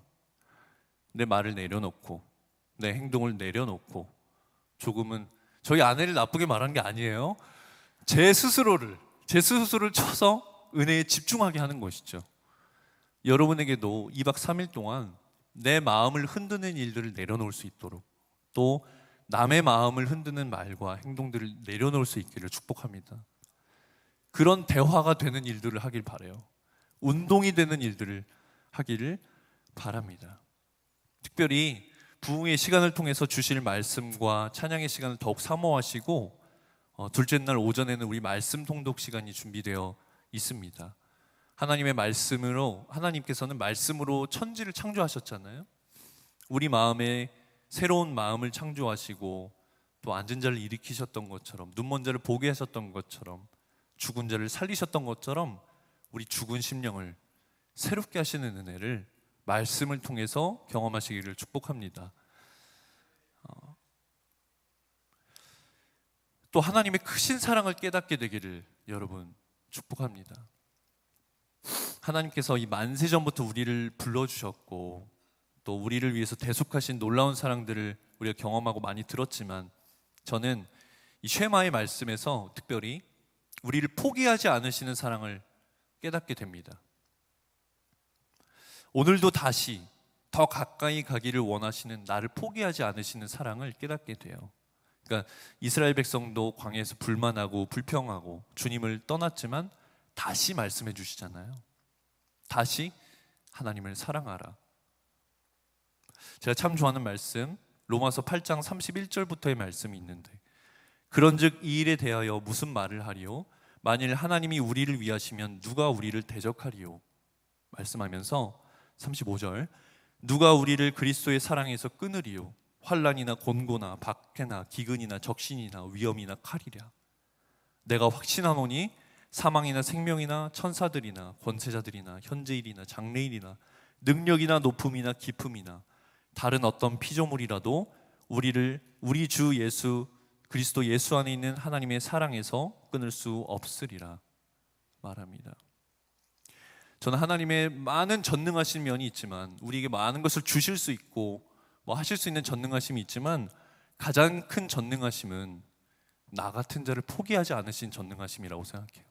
내 말을 내려놓고, 내 행동을 내려놓고, 조금은 저희 아내를 나쁘게 말하는 게 아니에요. 제 스스로를 쳐서 은혜에 집중하게 하는 것이죠. 여러분에게도 2박 3일 동안 내 마음을 흔드는 일들을 내려놓을 수 있도록, 또 남의 마음을 흔드는 말과 행동들을 내려놓을 수 있기를 축복합니다. 그런 대화가 되는 일들을 하길 바라요. 운동이 되는 일들을 하기를 바랍니다. 특별히 부흥의 시간을 통해서 주실 말씀과 찬양의 시간을 더욱 사모하시고, 둘째 날 오전에는 우리 말씀 통독 시간이 준비되어 있습니다. 하나님의 말씀으로, 하나님께서는 말씀으로 천지를 창조하셨잖아요. 우리 마음에 새로운 마음을 창조하시고, 또 앉은 자를 일으키셨던 것처럼, 눈먼 자를 보게 하셨던 것처럼, 죽은 자를 살리셨던 것처럼 우리 죽은 심령을 새롭게 하시는 은혜를 말씀을 통해서 경험하시기를 축복합니다. 또 하나님의 크신 사랑을 깨닫게 되기를 여러분 축복합니다. 하나님께서 이 만세전부터 우리를 불러주셨고, 또 우리를 위해서 대속하신 놀라운 사랑들을 우리가 경험하고 많이 들었지만, 저는 이 쉐마의 말씀에서 특별히 우리를 포기하지 않으시는 사랑을 깨닫게 됩니다. 오늘도 다시 더 가까이 가기를 원하시는, 나를 포기하지 않으시는 사랑을 깨닫게 돼요. 그러니까 이스라엘 백성도 광야에서 불만하고 불평하고 주님을 떠났지만 다시 말씀해 주시잖아요. 다시 하나님을 사랑하라. 제가 참 좋아하는 말씀, 로마서 8장 31절부터의 말씀이 있는데, 그런즉 이 일에 대하여 무슨 말을 하리요? 만일 하나님이 우리를 위하시면 누가 우리를 대적하리요? 말씀하면서 35절, 누가 우리를 그리스도의 사랑에서 끊으리요? 환난이나 곤고나 박해나 기근이나 적신이나 위험이나 칼이랴. 내가 확신하노니 사망이나 생명이나 천사들이나 권세자들이나 현재일이나 장래일이나 능력이나 높음이나 깊음이나 다른 어떤 피조물이라도 우리를 우리 주 예수 그리스도 예수 안에 있는 하나님의 사랑에서 끊을 수 없으리라 말합니다. 저는 하나님의 많은 전능하신 면이 있지만, 우리에게 많은 것을 주실 수 있고 하실 수 있는 전능하심이 있지만, 가장 큰 전능하심은 나 같은 자를 포기하지 않으신 전능하심이라고 생각해요.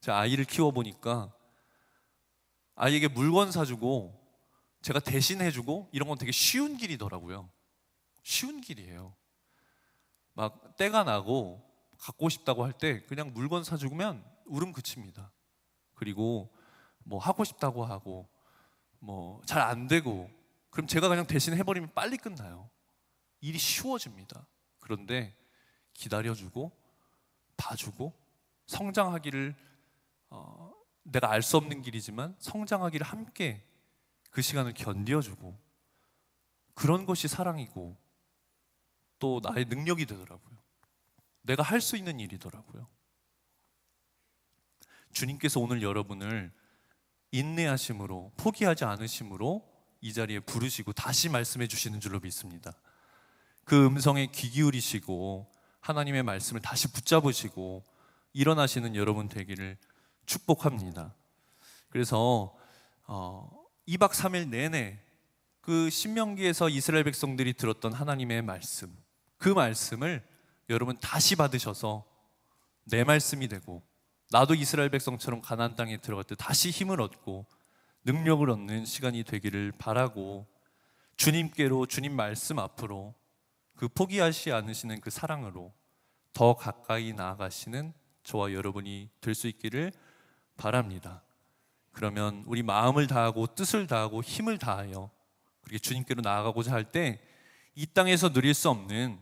제가 아이를 키워보니까 아이에게 물건 사주고 제가 대신 해주고 이런 건 되게 쉬운 길이더라고요. 쉬운 길이에요. 막 때가 나고 갖고 싶다고 할 때 그냥 물건 사주면 울음 그칩니다. 그리고 하고 싶다고 하고 잘 안 되고, 그럼 제가 그냥 대신 해버리면 빨리 끝나요. 일이 쉬워집니다. 그런데 기다려주고 봐주고 성장하기를, 내가 알 수 없는 길이지만 성장하기를 함께 그 시간을 견뎌주고, 그런 것이 사랑이고 또 나의 능력이 되더라고요. 내가 할 수 있는 일이더라고요. 주님께서 오늘 여러분을 인내하심으로, 포기하지 않으심으로 이 자리에 부르시고 다시 말씀해 주시는 줄로 믿습니다. 그 음성에 귀 기울이시고 하나님의 말씀을 다시 붙잡으시고 일어나시는 여러분 되기를 축복합니다. 그래서 2박 3일 내내 그 신명기에서 이스라엘 백성들이 들었던 하나님의 말씀, 그 말씀을 여러분 다시 받으셔서 내 말씀이 되고, 나도 이스라엘 백성처럼 가나안 땅에 들어갈 때 다시 힘을 얻고 능력을 얻는 시간이 되기를 바라고, 주님께로, 주님 말씀 앞으로 그 포기하지 않으시는 그 사랑으로 더 가까이 나아가시는 저와 여러분이 될 수 있기를 바랍니다. 그러면 우리 마음을 다하고 뜻을 다하고 힘을 다하여 그렇게 주님께로 나아가고자 할 때 이 땅에서 누릴 수 없는,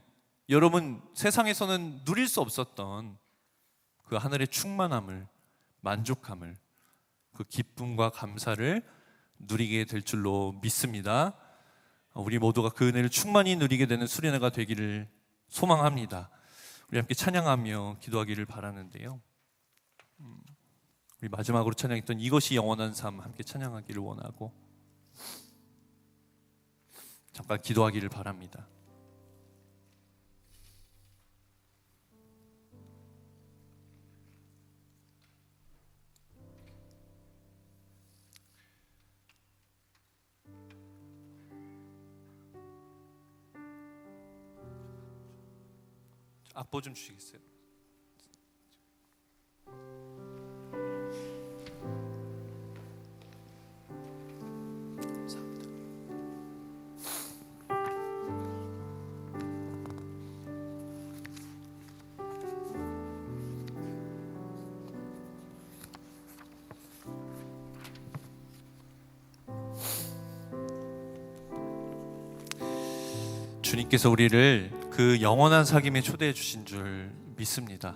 여러분 세상에서는 누릴 수 없었던 그 하늘의 충만함을, 만족함을, 그 기쁨과 감사를 누리게 될 줄로 믿습니다. 우리 모두가 그 은혜를 충만히 누리게 되는 수련회가 되기를 소망합니다. 우리 함께 찬양하며 기도하기를 바라는데요, 우리 마지막으로 찬양했던 이것이 영원한 삶 함께 찬양하기를 원하고 잠깐 기도하기를 바랍니다. 악보 좀 주시겠어요? 감사합니다. 주님께서 우리를 그 영원한 사귐에 초대해 주신 줄 믿습니다.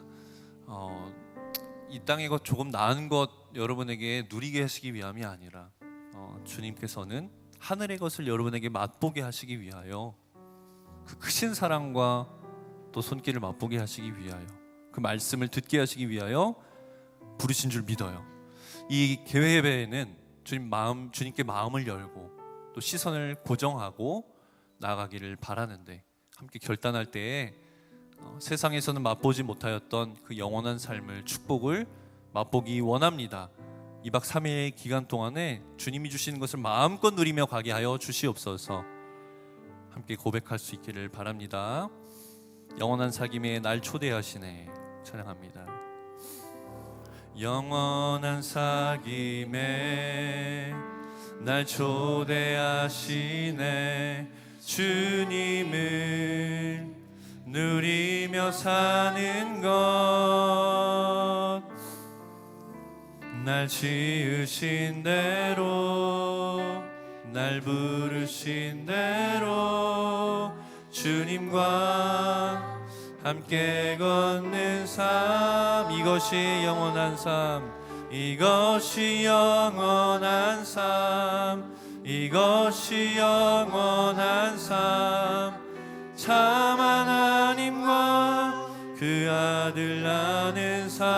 이 땅의 것, 조금 나은 것 여러분에게 누리게 하시기 위함이 아니라 주님께서는 하늘의 것을 여러분에게 맛보게 하시기 위하여, 그 크신 사랑과 또 손길을 맛보게 하시기 위하여, 그 말씀을 듣게 하시기 위하여 부르신 줄 믿어요. 이 교회 예배에는 주님께 마음을 열고 또 시선을 고정하고 나아가기를 바라는데, 함께 결단할 때에 세상에서는 맛보지 못하였던 그 영원한 삶을, 축복을 맛보기 원합니다. 2박 3일 기간 동안에 주님이 주시는 것을 마음껏 누리며 가게 하여 주시옵소서. 함께 고백할 수 있기를 바랍니다. 영원한 사귐에 날 초대하시네 찬양합니다. 영원한 사귐에 날 초대하시네, 주님을 누리며 사는 것, 날 지으신 대로, 날 부르신 대로 주님과 함께 걷는 삶, 이것이 영원한 삶, 이것이 영원한 삶, 이것이 영원한 삶, 참 하나님과 그 아들 아는 삶,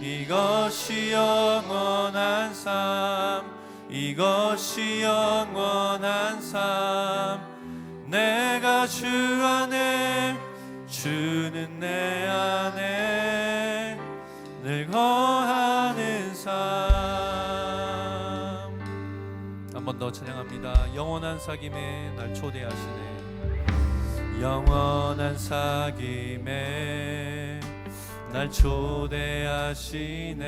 이것이 영원한 삶, 이것이 영원한 삶, 내가 주 안에, 주는 내 안에 늘 거하는 삶. 한 번 더 찬양합니다. 영원한 사귐에 날 초대하시네, 영원한 사귐에 날 초대하시네,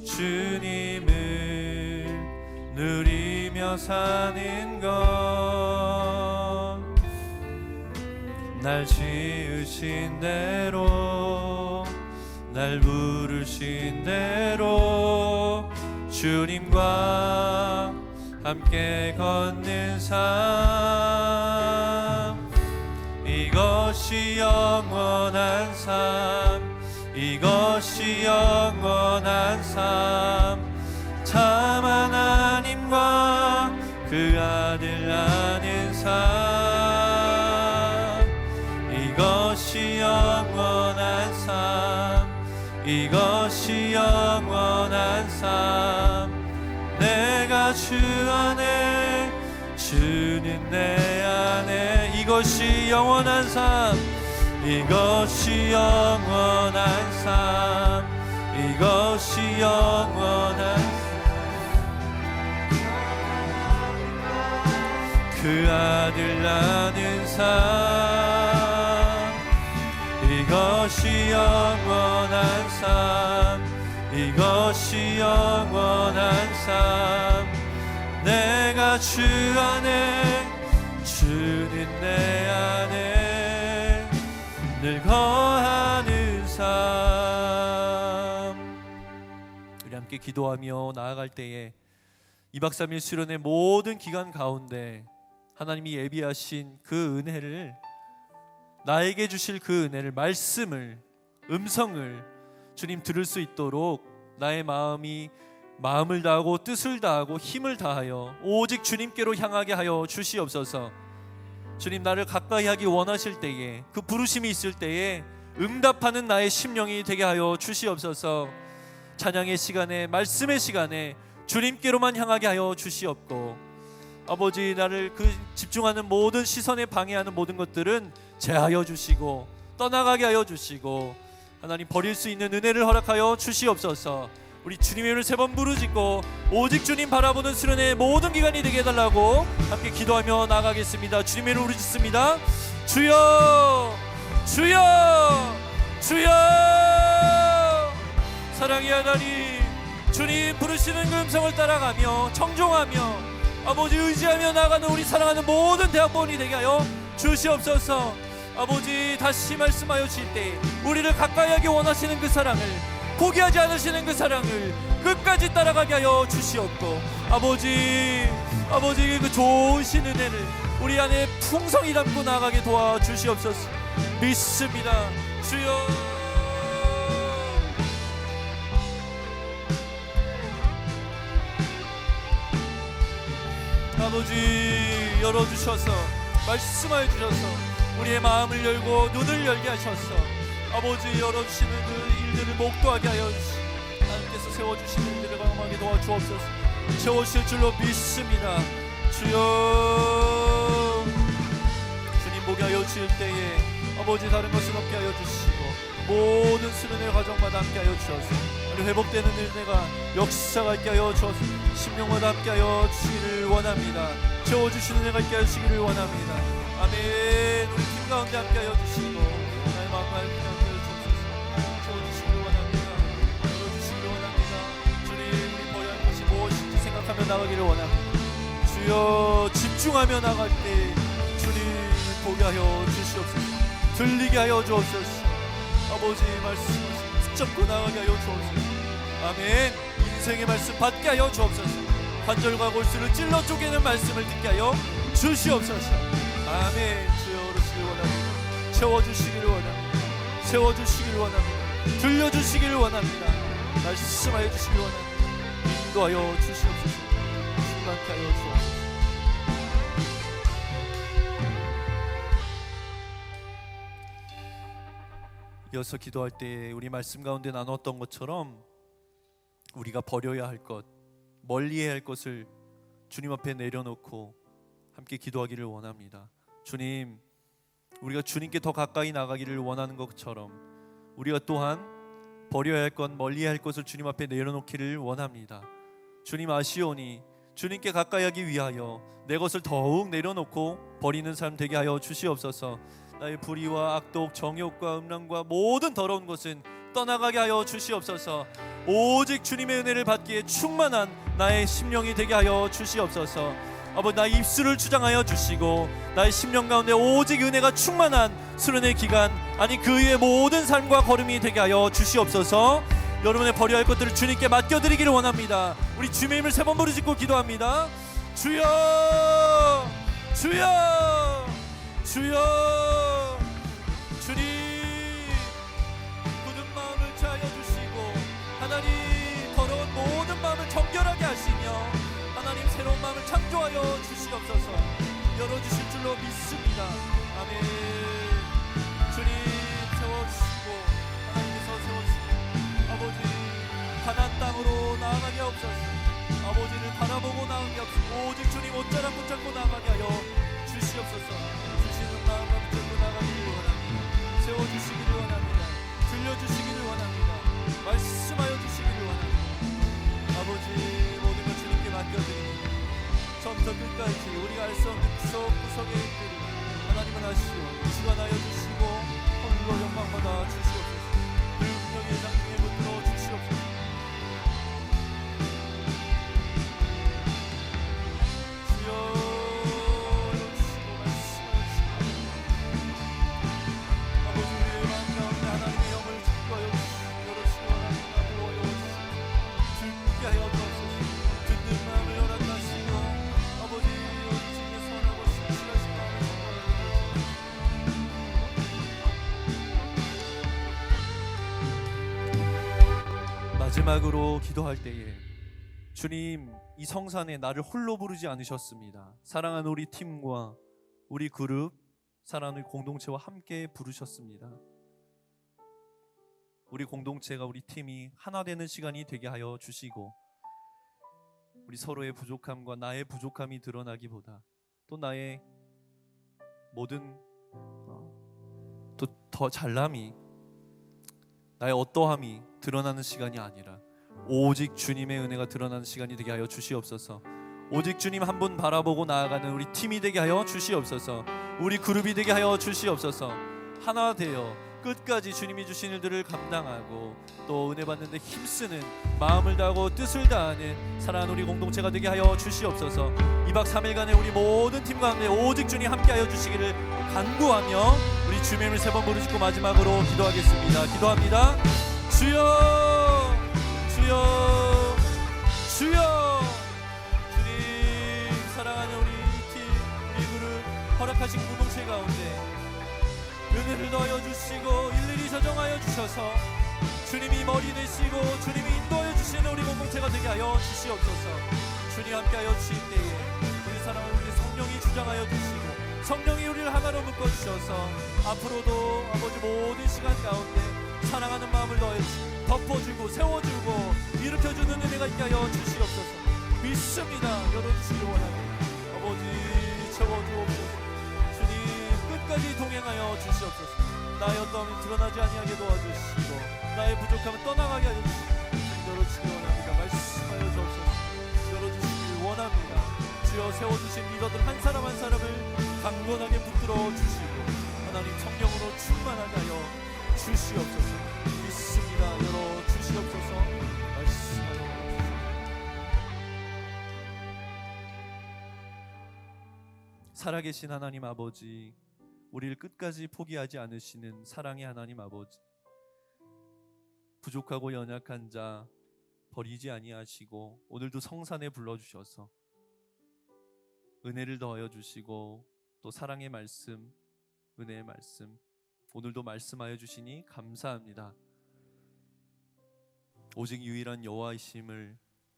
주님을 누리며 사는 것, 날 지으신 대로, 날 부르신 대로 주님과 함께 걷는 삶, 이것이 영원한 삶, 이것이 영원한 삶, 참 하나님과 그 아들 아는 삶, 이것이 영원한 삶, 영원한 삶. 내가 주 안에, 주는 내 안에. 이것이 영원한 삶, 이것이 영원한 삶, 이것이 영원한 삶. 그 아들 아는 삶, 이것이 영원한 삶, 이것이 영원한 삶. 내가 주 안에, 주는 내 안에 늘 거하는 삶. 우리 함께 기도하며 나아갈 때에 2박 3일 수련의 모든 기간 가운데 하나님이 예비하신 그 은혜를, 나에게 주실 그 은혜를, 말씀을, 음성을 주님 들을 수 있도록 나의 마음을 다하고 뜻을 다하고 힘을 다하여 오직 주님께로 향하게 하여 주시옵소서. 주님, 나를 가까이 하기 원하실 때에, 그 부르심이 있을 때에 응답하는 나의 심령이 되게 하여 주시옵소서. 찬양의 시간에, 말씀의 시간에 주님께로만 향하게 하여 주시옵고, 아버지, 나를 그 집중하는 모든 시선에 방해하는 모든 것들은 제하여 주시고 떠나가게 하여 주시고, 하나님 버릴 수 있는 은혜를 허락하여 주시옵소서. 우리 주님의 이름을 3번 부르짖고 오직 주님 바라보는 수련의 모든 기간이 되게 해달라고 함께 기도하며 나가겠습니다. 주님의 이름을 부르짖습니다. 주여, 주여, 주여. 사랑의 하나님, 주님 부르시는 그 음성을 따라가며 청종하며 아버지 의지하며 나가는 우리 사랑하는 모든 대학원이 되게 하여 주시옵소서. 아버지, 다시 말씀하여 주실 때 우리를 가까이 하기 원하시는 그 사랑을, 포기하지 않으시는 그 사랑을 끝까지 따라가게 하여 주시옵고, 아버지 그 좋으신 은혜를 우리 안에 풍성히 담고 나아가게 도와주시옵소서. 믿습니다. 주여. 아버지, 열어주셔서 말씀하여 주셔서 우리의 마음을 열고 눈을 열게 하셔서 아버지, 열어주시는 그 일들을 목도하게 하여 주시고 하나님께서 세워주시는 일들을 강함하게 도와주옵소서. 채워주실 줄로 믿습니다. 주여, 주님 보게 하여 주실 때에 아버지, 다른 것은 없게 하여 주시고 모든 수련의 과정마다 함께 하여 주셔서 우리 회복되는 은혜가 역사가 있게 하여 주셔서 심령마다 함께 하여 주시기를 원합니다. 채워주시는 은혜가 있게 하여 주시기를 원합니다. 아멘. 우리 팀 가운데 함께 하여 주시고 나의 마음과 함께 하여 주옵소서. 채워주시기를 원합니다. 열어주시기를 원합니다. 주님, 우리 버려야 할 것이 무엇인지 생각하며 나가기를 원합니다. 주여, 집중하며 나갈 때 주님 보게 하여 주시옵소서. 들리게 하여 주옵소서. 아버지 말씀 붙잡고 나가게 하여 주옵소서. 아멘. 인생의 말씀 받게 하여 주옵소서. 관절과 골수를 찔러 쪼개는 말씀을 듣게 하여 주시옵소서. 아멘. 주여, 오르시길 원합니다. 채워주시기를 원합니다. 세워주시기를 원합니다. 들려주시기를 원합니다. 말씀하여 주시기를 원합니다. 인도하여 주시옵소서. 충만케 하여 주옵소서. 이어서 기도할 때 우리 말씀 가운데 나눴던 것처럼 우리가 버려야 할 것, 멀리해야 할 것을 주님 앞에 내려놓고 함께 기도하기를 원합니다. 주님, 우리가 주님께 더 가까이 나가기를 원하는 것처럼 우리가 또한 버려야 할 것, 멀리해야 할 것을 주님 앞에 내려놓기를 원합니다. 주님 아시오니 주님께 가까이 하기 위하여 내 것을 더욱 내려놓고 버리는 삶 되게 하여 주시옵소서. 나의 불의와 악독, 정욕과 음란과 모든 더러운 것은 떠나가게 하여 주시옵소서. 오직 주님의 은혜를 받기에 충만한 나의 심령이 되게 하여 주시옵소서. 아버지, 나의 입술을 주장하여 주시고 나의 심령 가운데 오직 은혜가 충만한 수련의 기간, 아니 그 이의 모든 삶과 걸음이 되게 하여 주시옵소서. 여러분의 버려야 할 것들을 주님께 맡겨드리기를 원합니다. 우리 주님의 이름을 3번 부르짖고 기도합니다. 주여, 주여, 주여. 주님, 굳은 마음을 차여 주시고 하나님 더러운 모든 마음을 정결하게 하시며 하나님 새로운 마음을 창조하여 주시옵소서. 열어주실 줄로 믿습니다. 아멘. 주님 세워주시고 하나님께서 세워주시고 아버지 자랑 붙잡고 나가게 하여 주시옵소서. 주시는 마음과 붙잡고 나가기를 원합니다. 세워주시기를 원합니다. 들려주시기를 원합니다. 말씀하여 주시기를 원합니다. 아버지, 모든 것 주님께 맡겨드립니다. 처음부터 끝까지 우리가 알 수 없는 구석구석의 일들을 하나님은 아시오. 주관하여 주시고 홀로 영광받아 주시옵소서. 그 능력의 장중에 붙들어 주시옵소서. 마지막으로 기도할 때에 주님, 이 성산에 나를 홀로 부르지 않으셨습니다. 사랑하는 우리 팀과 우리 그룹, 사랑하는 공동체와 함께 부르셨습니다. 우리 공동체가, 우리 팀이 하나 되는 시간이 되게 하여 주시고, 우리 서로의 부족함과 나의 부족함이 드러나기보다 또 나의 모든 또 더 잘남이, 나의 어떠함이 드러나는 시간이 아니라 오직 주님의 은혜가 드러나는 시간이 되게 하여 주시옵소서. 오직 주님 한 분 바라보고 나아가는 우리 팀이 되게 하여 주시옵소서. 우리 그룹이 되게 하여 주시옵소서. 하나 되어 끝까지 주님이 주신 일들을 감당하고 또 은혜 받는 데 힘쓰는, 마음을 다하고 뜻을 다하는 사랑하는 우리 공동체가 되게 하여 주시옵소서. 2박 3일간의 우리 모든 팀 가운데 오직 주님 함께 하여 주시기를 간구하며 우리 주님의 이름을 3번 부르짖고 마지막으로 기도하겠습니다. 기도합니다. 주여, 주여, 주여. 주님, 사랑하는 우리 팀, 우리 그룹 허락하신 공동체 가운데 은혜를 넣어 주시고 일일이 조정하여 주셔서 주님이 머리 되시고 주님이 인도하여 주시는 우리 공동체가 되게 하여 주시옵소서. 주님 함께하여 주실 때에 우리 사랑하는 우리 성령이 주장하여 주시고 성령이 우리를 하나로 묶어주셔서 앞으로도 아버지 모든 시간 가운데 사랑하는 마음을 넣어 덮어주고 세워주고 일으켜주는 은혜가 있게 하여 주시옵소서. 믿습니다. 열어주시기 원합니다. 아버지, 채워주옵소서. 끝까지 동행하여 주시옵소서. 나의 어떠함이 드러나지 아니하게 도와주시고 나의 부족함을 떠나가게 하여 주시고 열어주시기 원합니다. 말씀하여 주옵소서. 열어주시기 원합니다. 주여, 세워주신 리더들 한 사람 한 사람을 강건하게 붙들어 주시고 하나님 성령으로 충만하게 하여 주시옵소서. 믿습니다. 열어주시옵소서. 말씀하여 주시옵소서. 살아계신 하나님 아버지, 우리를 끝까지 포기하지 않으시는 사랑의 하나님 아버지, 부족하고 연약한 자 버리지 아니하시고 오늘도 성산에 불러주셔서 은혜를 더하여 주시고 또 사랑의 말씀, 은혜의 말씀 오늘도 말씀하여 주시니 감사합니다. 오직 유일한 여호와이심을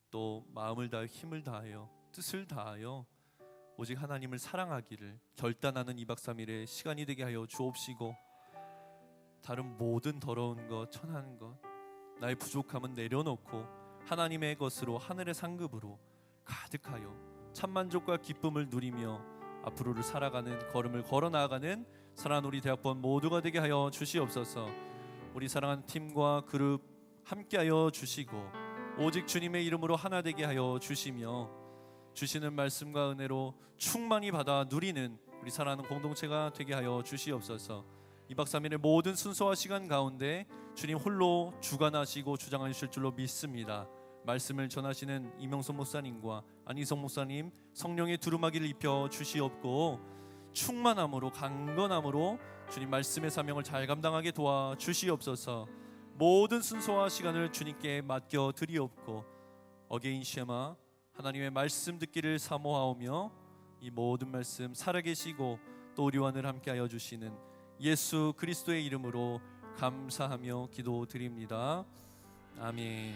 또 마음을 다하여 힘을 다하여 뜻을 다하여 오직 하나님을 사랑하기를 결단하는 2박 3일의 시간이 되게 하여 주옵시고 다른 모든 더러운 것, 천한 것, 나의 부족함은 내려놓고 하나님의 것으로 하늘의 상급으로 가득하여 참만족과 기쁨을 누리며 앞으로를 살아가는 걸음을 걸어 나아가는 사랑하는 우리 대학번 모두가 되게 하여 주시옵소서. 우리 사랑하는 팀과 그룹 함께하여 주시고 오직 주님의 이름으로 하나 되게 하여 주시며 주시는 말씀과 은혜로 충만히 받아 누리는 우리 사랑하는 공동체가 되게 하여 주시옵소서. 2박 3일의 모든 순서와 시간 가운데 주님 홀로 주관하시고 주장하실 줄로 믿습니다. 말씀을 전하시는 이명선 목사님과 안희성 목사님 성령의 두루마기를 입혀 주시옵고 충만함으로 강건함으로 주님 말씀의 사명을 잘 감당하게 도와 주시옵소서. 모든 순서와 시간을 주님께 맡겨 드리옵고 어게인 쉐마 하나님의 말씀 듣기를 사모하오며 이 모든 말씀 살아계시고 또 우리와 늘 함께하여 주시는 예수 그리스도의 이름으로 감사하며 기도드립니다. 아멘.